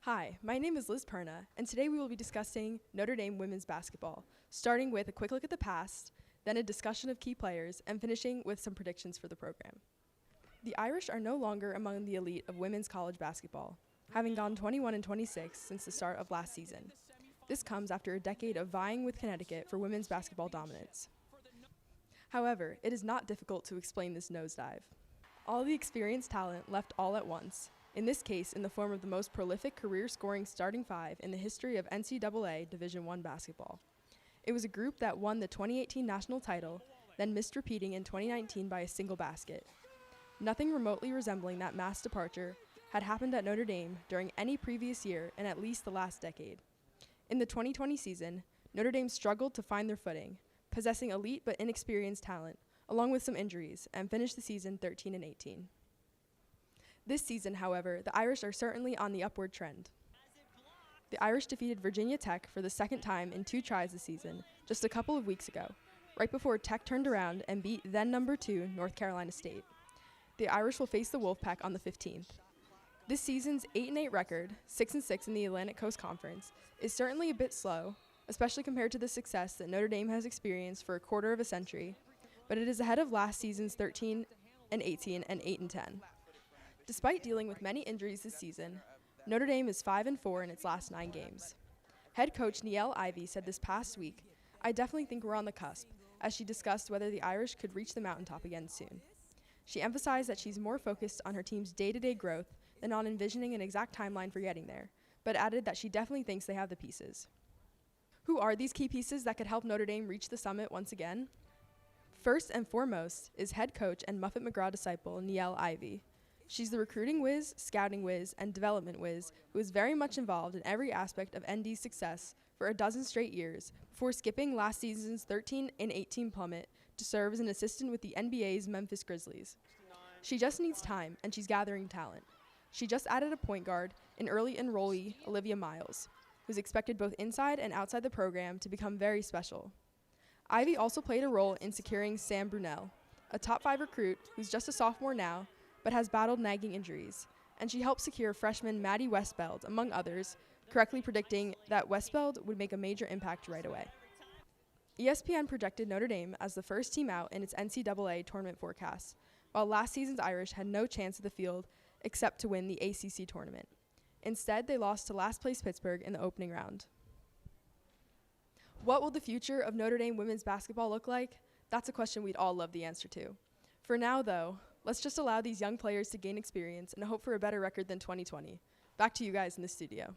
Hi, my name is Liz Perna, and today we will be discussing Notre Dame women's basketball, starting with a quick look at the past, then a discussion of key players, and finishing with some predictions for the program. The Irish are no longer among the elite of women's college basketball, having gone 21-26 since the start of last season. This comes after a decade of vying with Connecticut for women's basketball dominance. However, it is not difficult to explain this nosedive. All the experienced talent left all at once, in this case in the form of the most prolific career-scoring starting five in the history of NCAA Division I basketball. It was a group that won the 2018 national title, then missed repeating in 2019 by a single basket. Nothing remotely resembling that mass departure had happened at Notre Dame during any previous year in at least the last decade. In the 2020 season, Notre Dame struggled to find their footing, possessing elite but inexperienced talent, along with some injuries, and finished the season 13-18. This season, however, the Irish are certainly on the upward trend. The Irish defeated Virginia Tech for the second time in 2 tries this season, just a couple of weeks ago, right before Tech turned around and beat then number 2 North Carolina State. The Irish will face the Wolfpack on the 15th. This season's 8-8 record, 6-6 in the Atlantic Coast Conference, is certainly a bit slow, especially compared to the success that Notre Dame has experienced for a quarter of a century, but it is ahead of last season's 13-18 and 8-10. Despite dealing with many injuries this season, Notre Dame is 5-4 in its last 9 games. Head coach Ivey said this past week, "I definitely think we're on the cusp," as she discussed whether the Irish could reach the mountaintop again soon. She emphasized that she's more focused on her team's day-to-day growth than on envisioning an exact timeline for getting there, but added that she definitely thinks they have the pieces. Who are these key pieces that could help Notre Dame reach the summit once again? First and foremost is head coach and Muffet McGraw disciple Ivey. She's the recruiting whiz, scouting whiz, and development whiz who is very much involved in every aspect of ND's success for a dozen straight years before skipping last season's 13-18 plummet to serve as an assistant with the NBA's Memphis Grizzlies. She just needs time, and she's gathering talent. She just added a point guard, an early enrollee, Olivia Miles, who's expected both inside and outside the program to become very special. Ivey also played a role in securing Sam Brunell, a top 5 recruit who's just a sophomore now, but has battled nagging injuries, and she helped secure freshman Maddie Westbeld, among others, correctly predicting that Westbeld would make a major impact right away. ESPN projected Notre Dame as the first team out in its NCAA tournament forecast, while last season's Irish had no chance of the field except to win the ACC tournament. Instead, they lost to last-place Pittsburgh in the opening round. What will the future of Notre Dame women's basketball look like? That's a question we'd all love the answer to. For now, though, let's just allow these young players to gain experience and hope for a better record than 2020. Back to you guys in the studio.